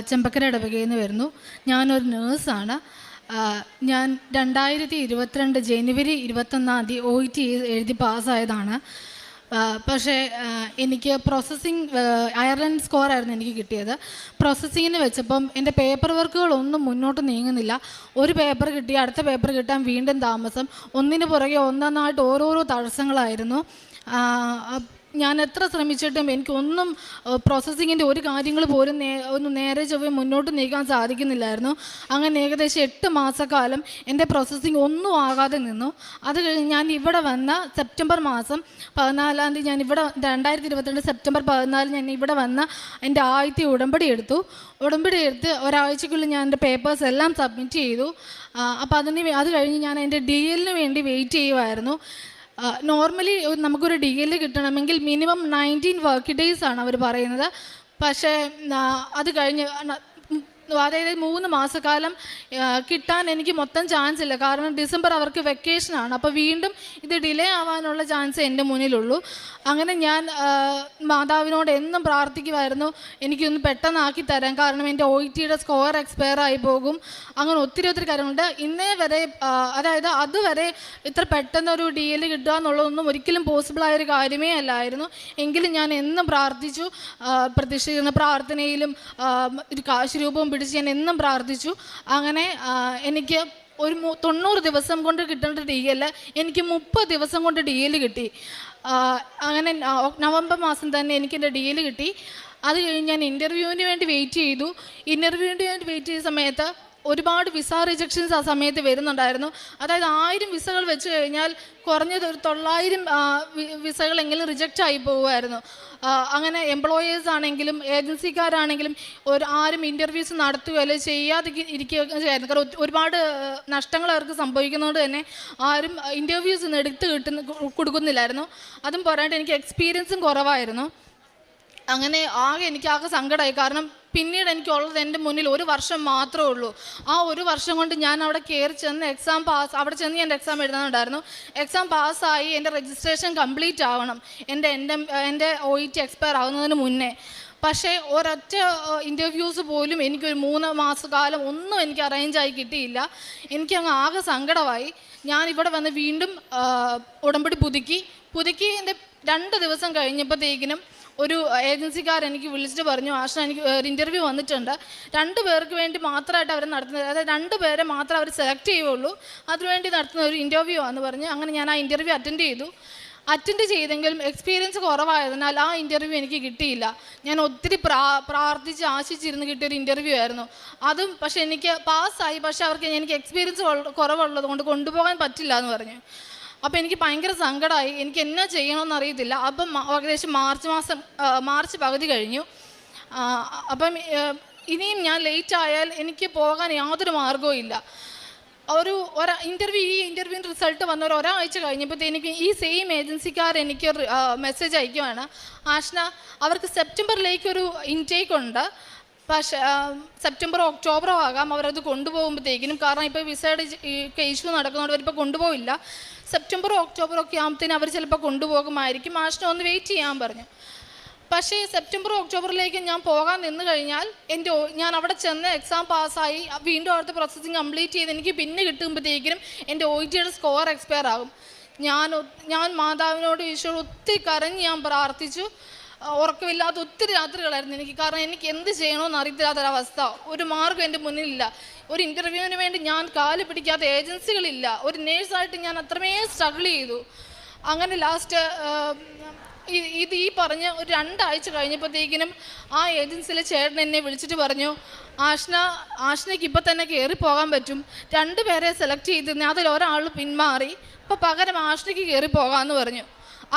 ചെമ്പക്കര ഇടവകയിൽ നിന്ന് വരുന്നു. ഞാനൊരു നേഴ്സാണ്. ഞാൻ 2022 ജനുവരി 21 OET എഴുതി പാസ്സായതാണ്. പക്ഷേ എനിക്ക് പ്രോസസ്സിങ് അയർലൻഡ് സ്കോറായിരുന്നു എനിക്ക് കിട്ടിയത്. പ്രോസസ്സിങ്ങിന് വെച്ചപ്പം എൻ്റെ പേപ്പർ വർക്കുകളൊന്നും മുന്നോട്ട് നീങ്ങുന്നില്ല. ഒരു പേപ്പർ കിട്ടി അടുത്ത പേപ്പർ കിട്ടാൻ വീണ്ടും താമസം, ഒന്നിന് പുറകെ ഒന്നൊന്നായിട്ട് ഓരോരോ തടസ്സങ്ങളായിരുന്നു. ഞാൻ എത്ര ശ്രമിച്ചിട്ടും എനിക്കൊന്നും പ്രോസസ്സിങ്ങിൻ്റെ ഒരു കാര്യങ്ങൾ പോലും ഒന്ന് നേരെ ചൊവ്വേ മുന്നോട്ട് നീക്കാൻ സാധിക്കുന്നില്ലായിരുന്നു. അങ്ങനെ ഏകദേശം 8 മാസക്കാലം എൻ്റെ പ്രോസസ്സിങ് ഒന്നും ആകാതെ നിന്നു. അത് കഴിഞ്ഞ് ഞാൻ ഇവിടെ വന്ന സെപ്റ്റംബർ മാസം 14 ഞാൻ ഇവിടെ 2022 സെപ്റ്റംബർ 14 ഞാൻ ഇവിടെ വന്ന എൻ്റെ ആദ്യത്തെ ഉടമ്പടി എടുത്ത് ഒരാഴ്ചക്കുള്ളിൽ ഞാൻ എൻ്റെ പേപ്പേഴ്സ് എല്ലാം സബ്മിറ്റ് ചെയ്തു. അപ്പോൾ അത് കഴിഞ്ഞ് ഞാൻ എൻ്റെ DL വേണ്ടി വെയിറ്റ് ചെയ്യുമായിരുന്നു. നോർമലി നമുക്കൊരു DL കിട്ടണമെങ്കിൽ മിനിമം 19 വർക്ക് ഡേയ്സ് ആണ് അവർ പറയുന്നത്. പക്ഷേ അത് കഴിഞ്ഞ് അതായത് 3 മാസക്കാലം കിട്ടാൻ എനിക്ക് മൊത്തം ചാൻസ് ഇല്ല. കാരണം ഡിസംബർ അവർക്ക് വെക്കേഷനാണ്. അപ്പോൾ വീണ്ടും ഇത് ഡിലേ ആവാനുള്ള ചാൻസ് എൻ്റെ മുന്നിലുള്ളൂ. അങ്ങനെ ഞാൻ മാതാവിനോട് എന്നും പ്രാർത്ഥിക്കുമായിരുന്നു, എനിക്കൊന്ന് പെട്ടെന്നാക്കി തരാൻ. കാരണം എൻ്റെ OETയുടെ സ്കോർ എക്സ്പയർ ആയി പോകും. അങ്ങനെ ഒത്തിരി കാര്യങ്ങളുണ്ട്. ഇന്നേ വരെ അതായത് അതുവരെ ഇത്ര പെട്ടെന്നൊരു DL കിട്ടുക എന്നുള്ളതൊന്നും ഒരിക്കലും പോസിബിളായൊരു കാര്യമേ അല്ലായിരുന്നു. എങ്കിലും ഞാൻ എന്നും പ്രാർത്ഥിച്ചു. പ്രതിഷ്ഠിക്കുന്ന പ്രാർത്ഥനയിലും ഒരു കാശുരൂപവും പിടിച്ച് ഞാൻ എന്നും പ്രാർത്ഥിച്ചു. അങ്ങനെ എനിക്ക് ഒരു 90 ദിവസം കൊണ്ട് കിട്ടേണ്ട DL എനിക്ക് 30 ദിവസം കൊണ്ട് DL കിട്ടി. അങ്ങനെ നവംബർ മാസം തന്നെ എനിക്ക് എൻ്റെ DL കിട്ടി. അത് കഴിഞ്ഞ് ഞാൻ ഇൻ്റർവ്യൂവിന് വേണ്ടി വെയിറ്റ് ചെയ്തു. ഇൻ്റർവ്യൂവിന് വേണ്ടി വെയിറ്റ് ചെയ്ത സമയത്ത് ഒരുപാട് വിസ റിജക്ഷൻസ് ആ സമയത്ത് വരുന്നുണ്ടായിരുന്നു. അതായത് 1000 വിസകൾ വെച്ച് കഴിഞ്ഞാൽ കുറഞ്ഞത് ഒരു 900 വിസകളെങ്കിലും റിജക്റ്റ് ആയി പോകുമായിരുന്നു. അങ്ങനെ എംപ്ലോയേഴ്സ് ആണെങ്കിലും ഏജൻസിക്കാരാണെങ്കിലും ആരും ഇൻ്റർവ്യൂസ് നടത്തുകയോ ചെയ്യാതെ ഇരിക്കുകയൊക്കെ ചെയ്യായിരുന്നു. കാരണം ഒരുപാട് നഷ്ടങ്ങൾ അവർക്ക് സംഭവിക്കുന്നതുകൊണ്ട് തന്നെ ആരും ഇൻ്റർവ്യൂസ് കൊടുക്കുന്നില്ലായിരുന്നു. അതും പോരാണ്ട് എനിക്ക് എക്സ്പീരിയൻസും കുറവായിരുന്നു. അങ്ങനെ എനിക്കാകെ സങ്കടമായി. കാരണം പിന്നീട് എനിക്കുള്ളത് എൻ്റെ മുന്നിൽ 1 വർഷം മാത്രമേ ഉള്ളൂ. ആ 1 വർഷം കൊണ്ട് ഞാൻ അവിടെ കയറി ചെന്ന് അവിടെ ചെന്ന് ഞാൻ എക്സാം എഴുതാനുണ്ടായിരുന്നു. എക്സാം പാസ്സായി എൻ്റെ രജിസ്ട്രേഷൻ കംപ്ലീറ്റ് ആവണം എൻ്റെ OET എക്സ്പയർ ആവുന്നതിന് മുന്നേ. പക്ഷേ ഒരൊറ്റ ഇൻ്റർവ്യൂസ് പോലും എനിക്കൊരു 3 മാസക്കാലം ഒന്നും എനിക്ക് അറേഞ്ചായി കിട്ടിയില്ല. എനിക്കങ്ങ് ആകെ സങ്കടമായി. ഞാനിവിടെ വന്ന് വീണ്ടും ഉടമ്പടി പുതുക്കി എൻ്റെ 2 ദിവസം കഴിഞ്ഞപ്പോഴത്തേക്കിനും ഒരു ഏജൻസിക്കാരെനിക്ക് വിളിച്ചിട്ട് പറഞ്ഞു, ആഷ്ന എനിക്ക് ഒരു ഇൻ്റർവ്യൂ വന്നിട്ടുണ്ട്, 2 പേർക്ക് വേണ്ടി മാത്രമായിട്ട് അവർ നടത്തുന്നത്, അതായത് 2 പേരെ മാത്രം അവർ സെലക്ട് ചെയ്യുള്ളൂ, അതിനുവേണ്ടി നടത്തുന്ന ഒരു ഇൻ്റർവ്യൂ ആണെന്ന് പറഞ്ഞ്. അങ്ങനെ ഞാൻ ആ ഇൻ്റർവ്യൂ അറ്റൻഡ് ചെയ്തെങ്കിലും എക്സ്പീരിയൻസ് കുറവായതിനാൽ ആ ഇൻ്റർവ്യൂ എനിക്ക് കിട്ടിയില്ല. ഞാൻ ഒത്തിരി പ്രാർത്ഥിച്ച് ആശിച്ചിരുന്ന് കിട്ടിയൊരു ഇൻ്റർവ്യൂ ആയിരുന്നു അതും. പക്ഷേ എനിക്ക് പാസ്സായി. പക്ഷേ എനിക്ക് എക്സ്പീരിയൻസ് കുറവുള്ളത് കൊണ്ട് കൊണ്ടുപോകാൻ പറ്റില്ല എന്ന് പറഞ്ഞു. അപ്പോൾ എനിക്ക് ഭയങ്കര സങ്കടമായി. എനിക്ക് എന്നാ ചെയ്യണമെന്ന് അറിയത്തില്ല. അപ്പം ഏകദേശം മാർച്ച് പകുതി കഴിഞ്ഞു. അപ്പം ഇനിയും ഞാൻ ലേറ്റ് ആയാൽ എനിക്ക് പോകാൻ യാതൊരു മാർഗവും ഇല്ല. ഈ ഇൻ്റർവ്യൂവിൻ്റെ റിസൾട്ട് വന്ന ഒരാഴ്ച കഴിഞ്ഞപ്പോഴത്തേക്ക് ഈ സെയിം ഏജൻസിക്കാർ എനിക്ക് മെസ്സേജ് അയക്കുവാണ്, ആഷ്ന അവർക്ക് സെപ്റ്റംബറിലേക്കൊരു ഇൻടേക്ക് ഉണ്ട്, പക്ഷേ സെപ്റ്റംബറോ ഒക്ടോബറോ ആകാം അവരത് കൊണ്ടുപോകുമ്പോഴത്തേക്കിനും. കാരണം ഇപ്പോൾ വിസയുടെ ഇഷ്യൂ നടക്കുന്നതുകൊണ്ട് അവരിപ്പോൾ കൊണ്ടുപോകില്ല. സെപ്റ്റംബറോ ഒക്ടോബറോ ഒക്കെ ആകുമ്പോഴത്തേനും അവർ ചിലപ്പോൾ കൊണ്ടുപോകുമായിരിക്കും. ആഷ്ന ഒന്ന് വെയിറ്റ് ചെയ്യാൻ പറഞ്ഞു. പക്ഷേ സെപ്റ്റംബറോ ഒക്ടോബറിലേക്ക് ഞാൻ പോകാൻ നിന്ന് കഴിഞ്ഞാൽ ഞാൻ അവിടെ ചെന്ന് എക്സാം പാസ്സായി വീണ്ടും അവിടുത്തെ പ്രോസസ്സിങ് കംപ്ലീറ്റ് ചെയ്ത് എനിക്ക് പിന്നെ കിട്ടുമ്പോഴത്തേക്കിനും എൻ്റെ OETയുടെ സ്കോർ എക്സ്പയർ ആകും. ഞാൻ മാതാവിനോട് ഈശോയോട് ഒത്തിരി കരഞ്ഞ് ഞാൻ പ്രാർത്ഥിച്ചു. ഉറക്കമില്ലാത്ത ഒത്തിരി രാത്രികളായിരുന്നു എനിക്ക്. കാരണം എനിക്ക് എന്ത് ചെയ്യണമെന്ന് അറിയത്തില്ലാത്തൊരവസ്ഥ. ഒരു മാർഗ്ഗം എൻ്റെ മുന്നിലില്ല. ഒരു ഇൻ്റർവ്യൂവിന് വേണ്ടി ഞാൻ കാല് പിടിക്കാത്ത ഏജൻസികളില്ല. ഒരു നേഴ്സായിട്ട് ഞാൻ അത്രമേ സ്ട്രഗിൾ ചെയ്തു. അങ്ങനെ ലാസ്റ്റ് ഈ പറഞ്ഞ് ഒരു 2 ആഴ്ച കഴിഞ്ഞപ്പോഴത്തേക്കിനും ആ ഏജൻസിയിലെ ചേട്ടൻ എന്നെ വിളിച്ചിട്ട് പറഞ്ഞു, ആഷ്നയ്ക്ക് ഇപ്പം തന്നെ കയറി പോകാൻ പറ്റും, 2 പേരെ സെലക്ട് ചെയ്തിരുന്നു, അതിലൊരാൾ പിന്മാറി, അപ്പോൾ പകരം ആഷ്നയ്ക്ക് കയറി പോകാമെന്ന് പറഞ്ഞു.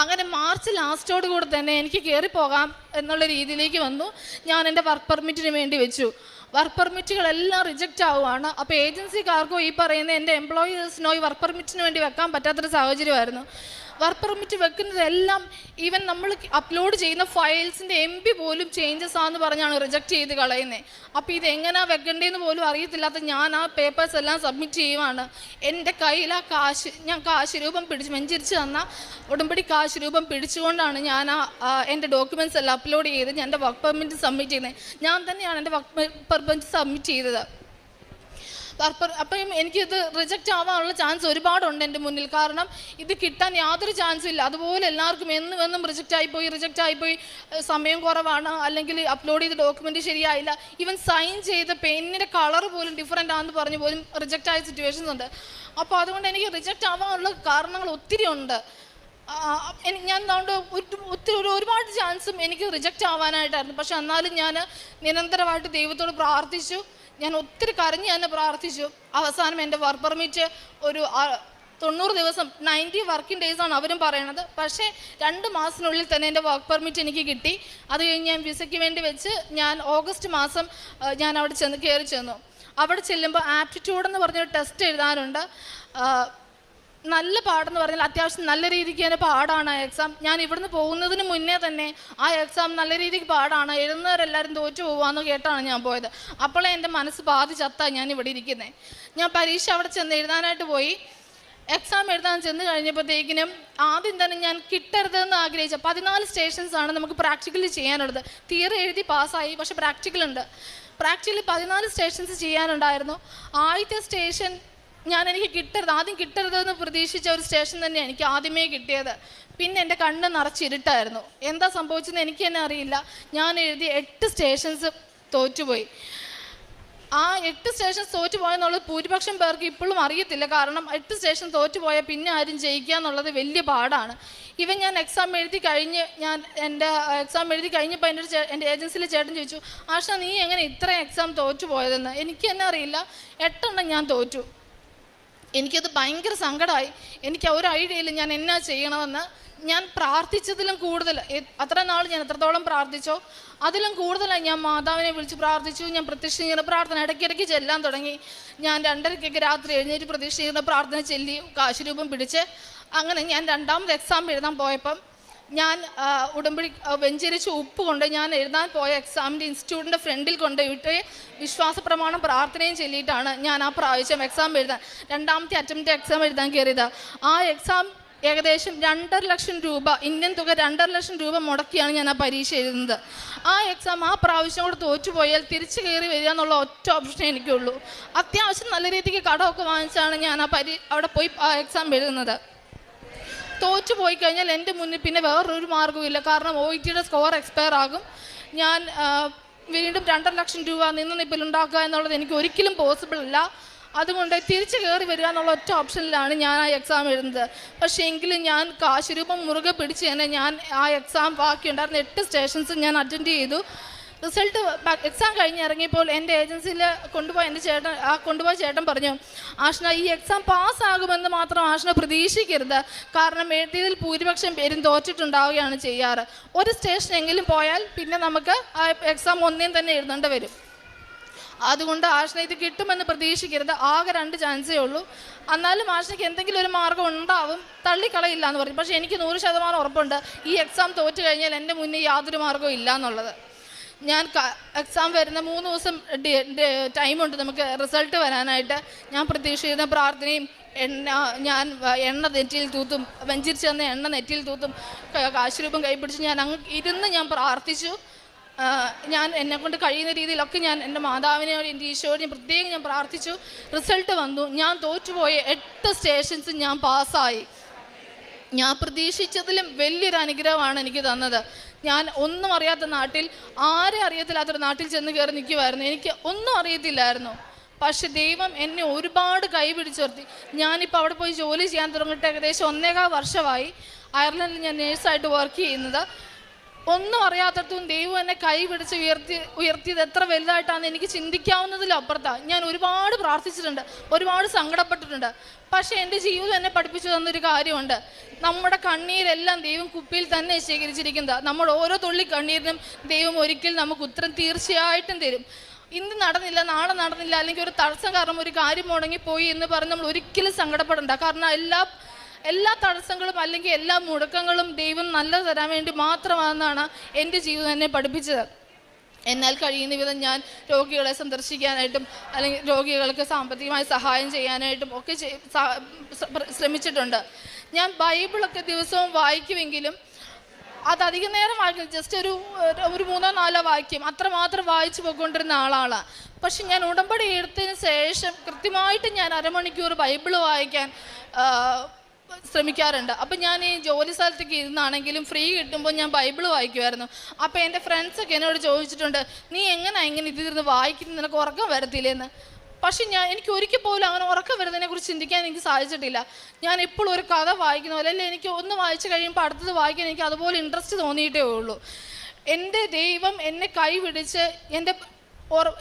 അങ്ങനെ മാർച്ച് ലാസ്റ്റോട് കൂടെ തന്നെ എനിക്ക് കയറി പോകാം എന്നുള്ള രീതിയിലേക്ക് വന്നു. ഞാൻ എൻ്റെ വർക്ക് പെർമിറ്റിന് വേണ്ടി വെച്ചു. വർക്ക് പെർമിറ്റുകളെല്ലാം റിജക്റ്റ് ആവുകയാണ്. അപ്പോൾ ഏജൻസിക്കാർക്കോ ഈ പറയുന്ന എൻ്റെ എംപ്ലോയേഴ്സിനോ ഈ വർക്ക് പെർമിറ്റിന് വേണ്ടി വെക്കാൻ പറ്റാത്തൊരു സാഹചര്യമായിരുന്നു. വർക്ക് പെർമിറ്റ് വെക്കുന്നതെല്ലാം ഈവൻ നമ്മൾ അപ്ലോഡ് ചെയ്യുന്ന ഫയൽസിൻ്റെ MB പോലും ചേഞ്ചസ് ആണെന്ന് പറഞ്ഞാണ് റിജക്റ്റ് ചെയ്ത് കളയുന്നത്. അപ്പോൾ ഇതെങ്ങനെയാണ് വെക്കേണ്ടതെന്ന് പോലും അറിയത്തില്ലാത്ത ഞാൻ ആ പേപ്പേഴ്സ് എല്ലാം സബ്മിറ്റ് ചെയ്യുവാണ്. എൻ്റെ കയ്യിൽ ആ കാശ്, ഞാൻ കാശ് രൂപം പിടിച്ച് വെഞ്ചരിച്ച് തന്ന ഉടമ്പടി കാശ് രൂപം പിടിച്ചുകൊണ്ടാണ് ഞാൻ എൻ്റെ ഡോക്യുമെൻറ്റ്സ് എല്ലാം അപ്ലോഡ് ചെയ്ത് ഞാൻ എൻ്റെ വർക്ക് പെർമിറ്റ് സബ്മിറ്റ് ചെയ്യുന്നത്. ഞാൻ തന്നെയാണ് എൻ്റെ വർക്ക് പെർമിറ്റ് സബ്മിറ്റ് ചെയ്തത്. അപ്പം എനിക്കിത് റിജക്റ്റ് ആവാനുള്ള ചാൻസ് ഒരുപാടുണ്ട് എൻ്റെ മുന്നിൽ. കാരണം ഇത് കിട്ടാൻ യാതൊരു ചാൻസും ഇല്ല. അതുപോലെ എല്ലാവർക്കും എന്നും റിജക്റ്റ് ആയിപ്പോയി, സമയം കുറവാണ്, അല്ലെങ്കിൽ അപ്ലോഡ് ചെയ്ത ഡോക്യുമെൻ്റ് ശരിയായില്ല, ഈവൻ സൈൻ ചെയ്ത പെന്നിൻ്റെ കളർ പോലും ഡിഫറെൻ്റ് ആണെന്ന് പറഞ്ഞ് പോലും റിജക്റ്റ് ആയ സിറ്റുവേഷൻസ് ഉണ്ട്. അപ്പോൾ അതുകൊണ്ട് എനിക്ക് റിജക്റ്റ് ആവാനുള്ള കാരണങ്ങൾ ഒത്തിരി ഉണ്ട്. ഞാൻ അതുകൊണ്ട് ഒരുപാട് ചാൻസും എനിക്ക് റിജക്റ്റ് ആവാനായിട്ടായിരുന്നു. പക്ഷെ എന്നാലും ഞാൻ നിരന്തരമായിട്ട് ദൈവത്തോട് പ്രാർത്ഥിച്ചു. ഞാൻ ഒത്തിരി കരഞ്ഞ് തന്നെ പ്രാർത്ഥിച്ചു. അവസാനം എൻ്റെ വർക്ക് പെർമിറ്റ് ഒരു 90 ദിവസം 90 വർക്കിംഗ് ഡേയ്സാണ് അവരും പറയണത്. പക്ഷേ 2 മാസത്തിനുള്ളിൽ തന്നെ എൻ്റെ വർക്ക് പെർമിറ്റ് എനിക്ക് കിട്ടി. അത് കഴിഞ്ഞ് ഞാൻ വിസയ്ക്ക് വേണ്ടി വെച്ച് ഞാൻ ഓഗസ്റ്റ് മാസം ഞാൻ അവിടെ കയറി ചെന്നു. അവിടെ ചെല്ലുമ്പോൾ ആപ്റ്റിറ്റ്യൂഡ് എന്ന് പറഞ്ഞൊരു ടെസ്റ്റ് എഴുതാനുണ്ട്. നല്ല പാടെന്ന് പറഞ്ഞാൽ അത്യാവശ്യം നല്ല രീതിക്ക് തന്നെ പാടാണ് ആ എക്സാം. ഞാൻ ഇവിടുന്ന് പോകുന്നതിന് മുന്നേ തന്നെ ആ എക്സാം നല്ല രീതിക്ക് പാടാണ്, എഴുതുന്നവരെല്ലാവരും തോറ്റു പോകാമെന്ന് കേട്ടാണ് ഞാൻ പോയത്. അപ്പോഴേ എൻ്റെ മനസ്സ് ബാധിച്ചത്താ ഞാൻ ഇവിടെ ഇരിക്കുന്നത്. ഞാൻ പരീക്ഷ അവിടെ ചെന്ന് എഴുതാനായിട്ട് പോയി. എക്സാം എഴുതാൻ ചെന്ന് കഴിഞ്ഞപ്പോഴത്തേക്കിനും ആദ്യം തന്നെ ഞാൻ കിട്ടരുതെന്ന് ആഗ്രഹിച്ച 14 സ്റ്റേഷൻസാണ് നമുക്ക് പ്രാക്ടിക്കലി ചെയ്യാനുള്ളത്. തിയറി എഴുതി പാസ്സായി, പക്ഷെ പ്രാക്ടിക്കലുണ്ട്. Practically 14 stations ചെയ്യാനുണ്ടായിരുന്നു. ആദ്യത്തെ സ്റ്റേഷൻ ആദ്യം കിട്ടരുതെന്ന് പ്രതീക്ഷിച്ച ഒരു സ്റ്റേഷൻ തന്നെയാണ് എനിക്ക് ആദ്യമേ കിട്ടിയത്. പിന്നെ എൻ്റെ കണ്ണ് നിറച്ചിരുട്ടായിരുന്നു. എന്താ സംഭവിച്ചതെന്ന് എനിക്ക് തന്നെ അറിയില്ല. ഞാൻ എഴുതി 8 സ്റ്റേഷൻസ് തോറ്റുപോയി. ആ 8 സ്റ്റേഷൻസ് തോറ്റുപോയെന്നുള്ളത് ഭൂരിപക്ഷം പേർക്ക് ഇപ്പോഴും അറിയത്തില്ല. കാരണം 8 സ്റ്റേഷൻ തോറ്റുപോയാൽ പിന്നെ ആരും ജയിക്കുക എന്നുള്ളത് വലിയ പാടാണ്. ഇവൻ ഞാൻ എക്സാം എഴുതി കഴിഞ്ഞപ്പോൾ എൻ്റെ ഏജൻസിയിലെ ചേട്ടൻ ചോദിച്ചു, ആഷ നീ എങ്ങനെ ഇത്രയും എക്സാം തോറ്റുപോയതെന്ന്. എനിക്ക് തന്നെ അറിയില്ല. 8 എണ്ണം ഞാൻ തോറ്റു. എനിക്കത് ഭയങ്കര സങ്കടമായി. എനിക്ക് ഒരു ഐഡിയ ഇല്ല ഞാൻ എന്നാ ചെയ്യണമെന്ന്. ഞാൻ പ്രാർത്ഥിച്ചതിലും കൂടുതൽ, അത്ര നാൾ ഞാൻ എത്രത്തോളം പ്രാർത്ഥിച്ചോ അതിലും കൂടുതലായി ഞാൻ മാതാവിനെ വിളിച്ച് പ്രാർത്ഥിച്ചു. ഞാൻ പ്രത്യക്ഷീകരണ പ്രാർത്ഥന ഇടയ്ക്കിടയ്ക്ക് ചെല്ലാൻ തുടങ്ങി. ഞാൻ 2:30 രാത്രി എഴുന്നേറ്റ് പ്രത്യക്ഷീകരണ പ്രാർത്ഥന ചൊല്ലി കാശ് രൂപം പിടിച്ച് അങ്ങനെ ഞാൻ 2ാമത് എക്സാം എഴുതാൻ പോയപ്പം ഞാൻ ഉടമ്പടി വെഞ്ചരിച്ച് ഉപ്പ് കൊണ്ട് ഞാൻ എഴുതാൻ പോയ എക്സാമിൻ്റെ ഇൻസ്റ്റിറ്റ്യൂട്ടിൻ്റെ ഫ്രണ്ടിൽ കൊണ്ടുപോയിട്ട് വിശ്വാസ പ്രമാണം പ്രാർത്ഥനയും ചൊല്ലിയിട്ടാണ് ഞാൻ ആ പ്രാവശ്യം എക്സാം എഴുതാൻ 2ാമത്തെ അറ്റംപ്റ്റ് എക്സാം എഴുതാൻ കയറിയത്. ആ എക്സാം ഏകദേശം 2.5 ലക്ഷം രൂപ, ഇന്ത്യൻ തുക 2.5 ലക്ഷം രൂപ മുടക്കിയാണ് ഞാൻ ആ പരീക്ഷ എഴുതുന്നത്. ആ എക്സാം ആ പ്രാവശ്യം കൂടെ തോറ്റുപോയാൽ തിരിച്ചു കയറി വരിക എന്നുള്ള ഒറ്റ ഓപ്ഷനേ എനിക്കുള്ളൂ. അത്യാവശ്യം നല്ല രീതിക്ക് കടമൊക്കെ വാങ്ങിച്ചാണ് ഞാൻ അവിടെ പോയി ആ എക്സാം എഴുതുന്നത്. തോറ്റുപോയി കഴിഞ്ഞാൽ എൻ്റെ മുന്നിൽ പിന്നെ വേറൊരു മാർഗ്ഗവുമില്ല. കാരണം OETയുടെ സ്കോർ എക്സ്പയർ ആകും. ഞാൻ വീണ്ടും 2.5 ലക്ഷം രൂപ നിപ്പിലുണ്ടാക്കുക എന്നുള്ളത് എനിക്ക് ഒരിക്കലും പോസിബിൾ അല്ല. അതുകൊണ്ട് തിരിച്ചു കയറി വരിക എന്നുള്ള ഒറ്റ ഓപ്ഷനിലാണ് ഞാൻ ആ എക്സാം എഴുതുന്നത്. പക്ഷേ എങ്കിലും ഞാൻ കാശ് രൂപം മുറുകെ പിടിച്ച് തന്നെ ഞാൻ ആ എക്സാം ബാക്കിയുണ്ടായിരുന്ന 8 സ്റ്റേഷൻസ് ഞാൻ അറ്റൻഡ് ചെയ്തു. റിസൾട്ട് എക്സാം കഴിഞ്ഞ് ഇറങ്ങിയപ്പോൾ എൻ്റെ ഏജൻസിയിൽ കൊണ്ടുപോയ ചേട്ടൻ പറഞ്ഞു, ആഷ്ന ഈ എക്സാം പാസ്സാകുമെന്ന് മാത്രം ആഷ്ന പ്രതീക്ഷിക്കരുത്. കാരണം എഴുതിയതിൽ ഭൂരിപക്ഷം പേരും തോറ്റിട്ടുണ്ടാവുകയാണ് ചെയ്യാറ്. ഒരു സ്റ്റേഷനെങ്കിലും പോയാൽ പിന്നെ നമുക്ക് ആ എക്സാം ഒന്നേം തന്നെ എഴുതേണ്ടി വരും. അതുകൊണ്ട് ആഷ്ന ഇത് കിട്ടുമെന്ന് പ്രതീക്ഷിക്കരുത്. ആകെ 2 ചാൻസേ ഉള്ളൂ. എന്നാലും ആഷ്നയ്ക്ക് എന്തെങ്കിലും ഒരു മാർഗ്ഗം ഉണ്ടാവും, തള്ളിക്കളയില്ല എന്ന് പറഞ്ഞു. പക്ഷേ എനിക്ക് 100% ഉറപ്പുണ്ട് ഈ എക്സാം തോറ്റു കഴിഞ്ഞാൽ എൻ്റെ മുന്നിൽ യാതൊരു മാർഗ്ഗവും ഇല്ല എന്നുള്ളത്. ഞാൻ എക്സാം വരുന്ന 3 ദിവസം ടൈമുണ്ട് നമുക്ക് റിസൾട്ട് വരാനായിട്ട്. ഞാൻ പ്രതീക്ഷിക്കുന്ന പ്രാർത്ഥനയും എണ്ണ നെറ്റിയിൽ തൂത്തും, വെഞ്ചരിച്ച് തന്ന എണ്ണ നെറ്റിയിൽ തൂത്തും കാശ് രൂപം കൈപിടിച്ച് ഞാൻ ഇരുന്ന് ഞാൻ പ്രാർത്ഥിച്ചു. ഞാൻ എന്നെക്കൊണ്ട് കഴിയുന്ന രീതിയിലൊക്കെ ഞാൻ എൻ്റെ മാതാവിനോട് എൻ്റെ ഈശോയോട് പ്രത്യേകം ഞാൻ പ്രാർത്ഥിച്ചു. റിസൾട്ട് വന്നു. ഞാൻ തോറ്റുപോയ 8 സ്റ്റേഷൻസ് ഞാൻ പാസ്സായി. ഞാൻ പ്രതീക്ഷിച്ചതിലും വലിയൊരു അനുഗ്രഹമാണ് എനിക്ക് തന്നത്. ഞാൻ ഒന്നും അറിയാത്ത നാട്ടിൽ, ആരെ അറിയത്തില്ലാത്തൊരു നാട്ടിൽ ചെന്ന് കയറി നിൽക്കുമായിരുന്നു. എനിക്ക് ഒന്നും അറിയത്തില്ലായിരുന്നു. പക്ഷെ ദൈവം എന്നെ ഒരുപാട് കൈപിടിച്ചു നിർത്തി. ഞാനിപ്പോൾ അവിടെ പോയി ജോലി ചെയ്യാൻ തുടങ്ങിയിട്ട് ഏകദേശം 1.25 വർഷമായി. അയർലൻഡിൽ ഞാൻ നേഴ്സായിട്ട് വർക്ക് ചെയ്യുന്നത്. ഒന്നും അറിയാത്തതും ദൈവം എന്നെ കൈ പിടിച്ച് ഉയർത്തിയത് എത്ര വലുതായിട്ടാണെന്ന് എനിക്ക് ചിന്തിക്കാവുന്നതിലപ്പുറത്താണ്. ഞാൻ ഒരുപാട് പ്രാർത്ഥിച്ചിട്ടുണ്ട്, ഒരുപാട് സങ്കടപ്പെട്ടിട്ടുണ്ട്. പക്ഷേ എൻ്റെ ജീവിതം എന്നെ പഠിപ്പിച്ചു തന്നൊരു കാര്യമുണ്ട്. നമ്മുടെ കണ്ണീരെല്ലാം ദൈവം കുപ്പിയിൽ തന്നെ ശേഖരിച്ചിരിക്കുന്നത്. നമ്മൾ ഓരോ തുള്ളി കണ്ണീരിനും ദൈവം ഒരിക്കൽ നമുക്ക് ഉത്തരം തീർച്ചയായിട്ടും തരും. ഇന്ന് നടന്നില്ല, നാളെ നടന്നില്ല, അല്ലെങ്കിൽ ഒരു തടസ്സം കാരണം ഒരു കാര്യം മുടങ്ങിപ്പോയി എന്ന് പറഞ്ഞ് നമ്മൾ ഒരിക്കലും സങ്കടപ്പെടണ്ട. കാരണം എല്ലാ തടസ്സങ്ങളും അല്ലെങ്കിൽ എല്ലാ മുടക്കങ്ങളും ദൈവം നല്ലത് തരാൻ വേണ്ടി മാത്രമാണെന്നാണ് എൻ്റെ ജീവിതം എന്നെ പഠിപ്പിച്ചത്. എന്നാൽ കഴിയുന്ന വിധം ഞാൻ രോഗികളെ സന്ദർശിക്കാനായിട്ടും അല്ലെങ്കിൽ രോഗികൾക്ക് സാമ്പത്തികമായി സഹായം ചെയ്യാനായിട്ടും ഒക്കെ ശ്രമിച്ചിട്ടുണ്ട്. ഞാൻ ബൈബിളൊക്കെ ദിവസവും വായിക്കുമെങ്കിലും അത് അധികം നേരം വായിക്കും, ജസ്റ്റ് ഒരു 3-4 വാക്യം അത്രമാത്രം വായിച്ചു പോയിക്കൊണ്ടിരുന്ന ആളാണ്. പക്ഷെ ഞാൻ ഉടമ്പടി എടുത്തതിന് ശേഷം കൃത്യമായിട്ട് ഞാൻ അരമണിക്കൂർ ബൈബിള് വായിക്കാൻ ശ്രമിക്കാറുണ്ട്. അപ്പം ഞാൻ ഈ ജോലി സ്ഥലത്തേക്ക് ഇരുന്നാണെങ്കിലും ഫ്രീ കിട്ടുമ്പോൾ ഞാൻ ബൈബിള് വായിക്കുമായിരുന്നു. അപ്പോൾ എൻ്റെ ഫ്രണ്ട്സൊക്കെ എന്നോട് ചോദിച്ചിട്ടുണ്ട്, നീ എങ്ങനെയാണ് ഇങ്ങനെ ഇതിരുന്ന് വായിക്കുന്നത്, നിനക്ക് ഉറക്കം വരത്തില്ലെന്ന്. പക്ഷെ എനിക്ക് ഒരിക്കൽ പോലും അങ്ങനെ ഉറക്കം വരുന്നതിനെ കുറിച്ച് ചിന്തിക്കാൻ എനിക്ക് സാധിച്ചിട്ടില്ല. ഞാൻ എപ്പോഴും ഒരു കഥ വായിക്കുന്ന പോലെ, അല്ലെങ്കിൽ എനിക്ക് ഒന്ന് വായിച്ച് കഴിയുമ്പോൾ അടുത്തത് വായിക്കാൻ എനിക്ക് അതുപോലെ ഇൻട്രസ്റ്റ് തോന്നിയിട്ടേ ഉള്ളൂ. എൻ്റെ ദൈവം എന്നെ കൈപിടിച്ച്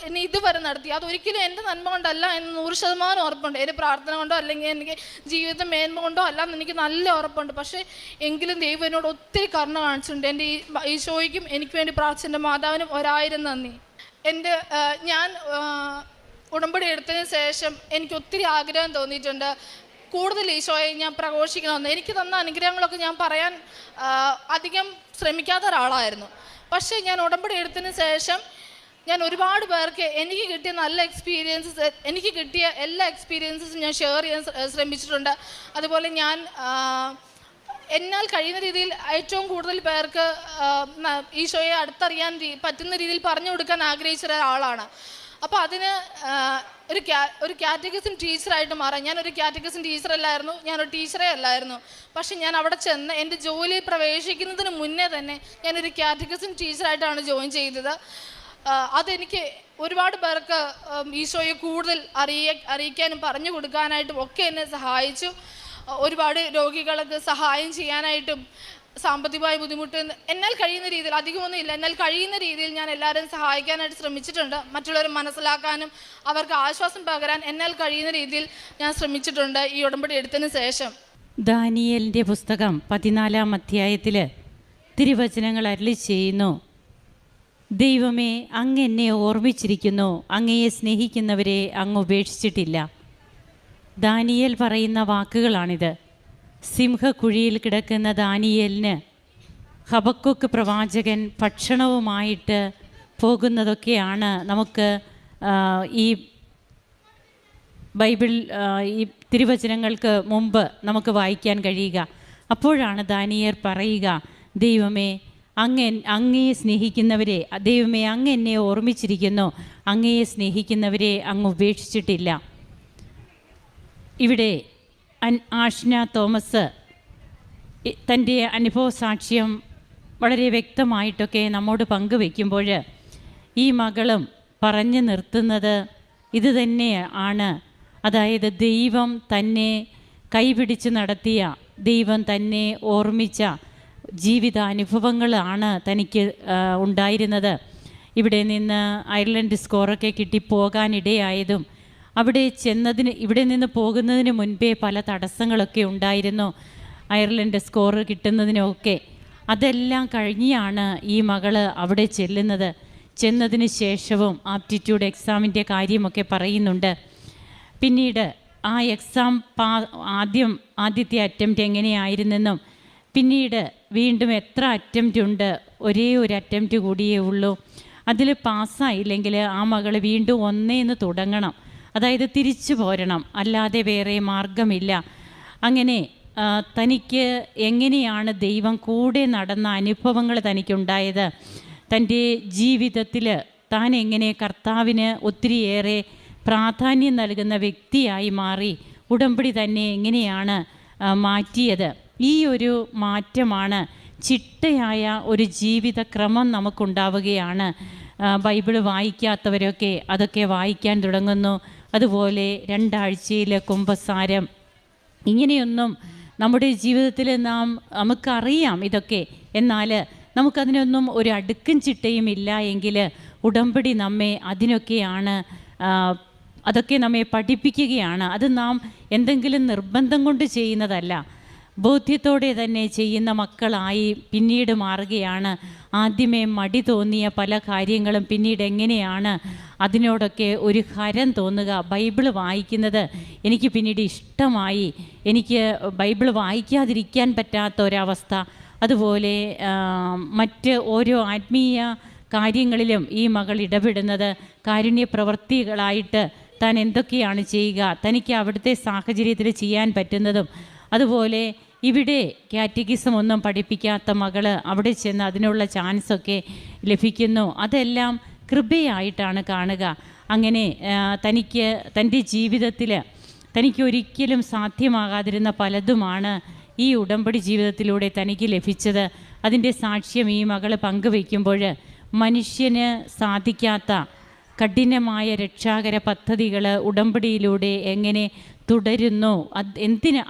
എന്നെ ഇതുവരെ നടത്തി. അതൊരിക്കലും എൻ്റെ നന്മ കൊണ്ടല്ല എന്ന് 100% ഉറപ്പുണ്ട്. എൻ്റെ പ്രാർത്ഥന കൊണ്ടോ അല്ലെങ്കിൽ എനിക്ക് ജീവിതം മേന്മ കൊണ്ടോ അല്ല എന്ന് എനിക്ക് നല്ല ഉറപ്പുണ്ട്. പക്ഷേ എങ്കിലും ദൈവം എന്നോട് ഒത്തിരി കരുണ കാണിച്ചിട്ടുണ്ട്. എൻ്റെ ഈശോയ്ക്കും എനിക്ക് വേണ്ടി പ്രാർത്ഥിച്ച മാതാവിനും 1000 നന്ദി. ഞാൻ ഉടമ്പടി എടുത്തതിന് ശേഷം എനിക്ക് ഒത്തിരി ആഗ്രഹം തോന്നിയിട്ടുണ്ട്, കൂടുതൽ ഈശോയെ ഞാൻ പ്രഘോഷിക്കണമെന്ന്. എനിക്ക് തന്ന അനുഗ്രഹങ്ങളൊക്കെ ഞാൻ പറയാൻ അധികം ശ്രമിക്കാത്ത ഒരാളായിരുന്നു. പക്ഷേ ഞാൻ ഉടമ്പടി എടുത്തതിന് ശേഷം ഞാൻ ഒരുപാട് പേർക്ക് എനിക്ക് കിട്ടിയ നല്ല എക്സ്പീരിയൻസസ്, എനിക്ക് കിട്ടിയ എല്ലാ എക്സ്പീരിയൻസസും ഞാൻ ഷെയർ ചെയ്യാൻ ശ്രമിച്ചിട്ടുണ്ട്. അതുപോലെ ഞാൻ എന്നാൽ കഴിയുന്ന രീതിയിൽ ഏറ്റവും കൂടുതൽ പേർക്ക് ഈശോയെ അടുത്തറിയാൻ പറ്റുന്ന രീതിയിൽ പറഞ്ഞു കൊടുക്കാൻ ആഗ്രഹിച്ച ഒരാളാണ്. അപ്പോൾ അതിന് ഒരു കാറ്റഗിസം ടീച്ചറായിട്ട് മാറാം. ഞാനൊരു കാറ്റഗിസം ടീച്ചറല്ലായിരുന്നു, ഞാനൊരു ടീച്ചറേ അല്ലായിരുന്നു. പക്ഷെ ഞാൻ അവിടെ ചെന്ന് എൻ്റെ ജോലിയിൽ പ്രവേശിക്കുന്നതിന് മുന്നേ തന്നെ ഞാനൊരു കാറ്റഗിസം ടീച്ചറായിട്ടാണ് ജോയിൻ ചെയ്തത്. അതെനിക്ക് ഒരുപാട് പേർക്ക് ഈശോയെ കൂടുതൽ അറിയിക്കാനും പറഞ്ഞു കൊടുക്കാനായിട്ടും ഒക്കെ എന്നെ സഹായിച്ചു. ഒരുപാട് രോഗികൾക്ക് സഹായം ചെയ്യാനായിട്ടും സാമ്പത്തികമായി ബുദ്ധിമുട്ട് എന്നാൽ കഴിയുന്ന രീതിയിൽ, അധികമൊന്നും ഇല്ല, എന്നാൽ കഴിയുന്ന രീതിയിൽ ഞാൻ എല്ലാവരും സഹായിക്കാനായിട്ട് ശ്രമിച്ചിട്ടുണ്ട്. മറ്റുള്ളവരെ മനസ്സിലാക്കാനും അവർക്ക് ആശ്വാസം പകരാൻ എന്നാൽ കഴിയുന്ന രീതിയിൽ ഞാൻ ശ്രമിച്ചിട്ടുണ്ട് ഈ ഉടമ്പടി എടുത്തതിന് ശേഷം. ദാനിയേലിൻ്റെ പുസ്തകം 14-ാം അധ്യായത്തിൽ തിരുവചനങ്ങൾ അരുളി ചെയ്യുന്നു, ദൈവമേ, അങ്ങ് എന്നെ ഓർമ്മിച്ചിരിക്കുന്നു, അങ്ങയെ സ്നേഹിക്കുന്നവരെ അങ്ങ് ഉപേക്ഷിച്ചിട്ടില്ല. ദാനിയേൽ പറയുന്ന വാക്കുകളാണിത്. സിംഹക്കുഴിയിൽ കിടക്കുന്ന ദാനിയേലിന് ഹബക്കൂക്ക് പ്രവാചകൻ ഭക്ഷണവുമായിട്ട് പോകുന്നതൊക്കെയാണ് നമുക്ക് ഈ ബൈബിൾ ഈ തിരുവചനങ്ങൾക്ക് മുമ്പ് നമുക്ക് വായിക്കാൻ കഴിയുക. അപ്പോഴാണ് ദാനിയേൽ പറയുക, ദൈവമേ, അങ്ങയെ സ്നേഹിക്കുന്നവരെ, ദൈവമേ, അങ്ങ് എന്നെ ഓർമ്മിച്ചിരിക്കുന്നു, അങ്ങയെ സ്നേഹിക്കുന്നവരെ അങ്ങ് ഉപേക്ഷിച്ചിട്ടില്ല. ഇവിടെ ആഷ്ന തോമസ് തൻ്റെ അനുഭവ സാക്ഷ്യം വളരെ വ്യക്തമായിട്ടൊക്കെ നമ്മോട് പങ്കുവെക്കുമ്പോൾ ഈ മകളും പറഞ്ഞു നിർത്തുന്നത് ഇത് തന്നെയാണ്. അതായത് ദൈവം തന്നെ കൈപിടിച്ച് നടത്തിയ, ദൈവം തന്നെ ഓർമ്മിച്ച ജീവിതാനുഭവങ്ങളാണ് തനിക്ക് ഉണ്ടായിരുന്നത്. ഇവിടെ നിന്ന് അയർലൻഡ് സ്കോറൊക്കെ കിട്ടിപ്പോകാനിടയായതും ഇവിടെ നിന്ന് പോകുന്നതിന് മുൻപേ പല തടസ്സങ്ങളൊക്കെ ഉണ്ടായിരുന്നു അയർലൻഡ് സ്കോർ കിട്ടുന്നതിനൊക്കെ. അതെല്ലാം കഴിഞ്ഞാണ് ഈ മകള് അവിടെ ചെന്നതിന് ശേഷവും ആപ്റ്റിറ്റ്യൂഡ് എക്സാമിൻ്റെ കാര്യമൊക്കെ പറയുന്നുണ്ട്. പിന്നീട് ആ എക്സാം ആദ്യത്തെ അറ്റംപ്റ്റ് എങ്ങനെയായിരുന്നെന്നും പിന്നീട് വീണ്ടും എത്ര അറ്റംപ്റ്റ് ഉണ്ട്, ഒരേ ഒരു അറ്റംപ്റ്റ് കൂടിയേ ഉള്ളൂ, അതിൽ പാസ്സായില്ലെങ്കിൽ ആ മകൾ വീണ്ടും ഒന്നേന്ന് തുടങ്ങണം, അതായത് തിരിച്ചു പോരണം, അല്ലാതെ വേറെ മാർഗമില്ല. അങ്ങനെ തനിക്ക് എങ്ങനെയാണ് ദൈവം കൂടെ നടന്ന അനുഭവങ്ങൾ തനിക്കുണ്ടായത്, തൻ്റെ ജീവിതത്തിൽ താൻ എങ്ങനെ കർത്താവിന് ഒത്തിരിയേറെ പ്രാധാന്യം നൽകുന്ന വ്യക്തിയായി മാറി, ഉടമ്പടി തന്നെ എങ്ങനെയാണ് മാറ്റിയത്. ഈ ഒരു മാറ്റമാണ്, ചിട്ടയായ ഒരു ജീവിതക്രമം നമുക്കുണ്ടാവുകയാണ്. ബൈബിള് വായിക്കാത്തവരൊക്കെ അതൊക്കെ വായിക്കാൻ തുടങ്ങുന്നു. അതുപോലെ 2 ആഴ്ചയിലെ കുമ്പസാരം, ഇങ്ങനെയൊന്നും നമ്മുടെ ജീവിതത്തിൽ നമുക്കറിയാം ഇതൊക്കെ, എന്നാൽ നമുക്കതിനൊന്നും ഒരു അടുക്കും ചിട്ടയും ഇല്ല എങ്കിൽ ഉടമ്പടി അതൊക്കെ നമ്മെ പഠിപ്പിക്കുകയാണ്. അത് നാം എന്തെങ്കിലും നിർബന്ധം കൊണ്ട് ചെയ്യുന്നതല്ല, ബോധ്യത്തോടെ തന്നെ ചെയ്യുന്ന മക്കളായി പിന്നീട് മാറുകയാണ്. ആദ്യമേ മടി തോന്നിയ പല കാര്യങ്ങളും പിന്നീട് എങ്ങനെയാണ് അതിനോടൊക്കെ ഒരു ഹരം തോന്നുക. ബൈബിള് വായിക്കുന്നത് എനിക്ക് പിന്നീട് ഇഷ്ടമായി. എനിക്ക് ബൈബിള് വായിക്കാതിരിക്കാൻ പറ്റാത്ത ഒരവസ്ഥ. അതുപോലെ മറ്റ് ഓരോ ആത്മീയ കാര്യങ്ങളിലും ഈ മകൾ ഇടപെടുന്നത് കാരുണ്യ പ്രവൃത്തികളായിട്ട് താൻ എന്തൊക്കെയാണ് ചെയ്യുക, തനിക്ക് അവിടുത്തെ സാഹചര്യത്തിൽ ചെയ്യാൻ പറ്റുന്നതും. അതുപോലെ ഇവിടെ കാറ്റഗിസം ഒന്നും പഠിപ്പിക്കാത്ത മകൾ അവിടെ ചെന്ന് അതിനുള്ള ചാൻസൊക്കെ ലഭിക്കുന്നു. അതെല്ലാം കൃപയായിട്ടാണ് കാണുക. അങ്ങനെ തനിക്ക് തൻ്റെ ജീവിതത്തിൽ തനിക്ക് ഒരിക്കലും സാധ്യമാകാതിരുന്ന പലതുമാണ് ഈ ഉടമ്പടി ജീവിതത്തിലൂടെ തനിക്ക് ലഭിച്ചത്. അതിൻ്റെ സാക്ഷ്യം ഈ മകൾ പങ്കുവയ്ക്കുമ്പോൾ മനുഷ്യന് സാധിക്കാത്ത കഠിനമായ രക്ഷാകര പദ്ധതികൾ ഉടമ്പടിയിലൂടെ എങ്ങനെ തുടരുന്നു,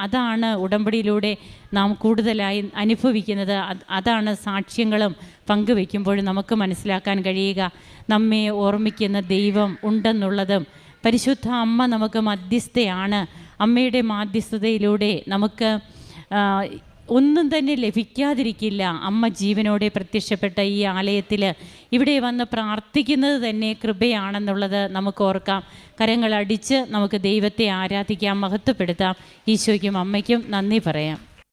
അതാണ് ഉടമ്പടിയിലൂടെ നാം കൂടുതലായി അനുഭവിക്കുന്നത്. അതാണ് സാക്ഷ്യങ്ങളും പങ്കുവയ്ക്കുമ്പോൾ നമുക്ക് മനസ്സിലാക്കാൻ കഴിയുക. നമ്മെ ഓർമ്മിക്കുന്ന ദൈവം ഉണ്ടെന്നുള്ളതും പരിശുദ്ധ അമ്മ നമുക്ക് മധ്യസ്ഥയാണ്. അമ്മയുടെ മാധ്യസ്ഥതയിലൂടെ നമുക്ക് ഒന്നും തന്നെ ലഭിക്കാതിരിക്കില്ല. അമ്മ ജീവനോടെ പ്രത്യക്ഷപ്പെട്ട ഈ ആലയത്തിൽ ഇവിടെ വന്ന് പ്രാർത്ഥിക്കുന്നത് തന്നെ കൃപയാണെന്നുള്ളത് നമുക്ക് ഓർക്കാം. കരങ്ങളടിച്ച് നമുക്ക് ദൈവത്തെ ആരാധിക്കാം, മഹത്വപ്പെടുത്താം. ഈശോയ്ക്കും അമ്മയ്ക്കും നന്ദി പറയാം.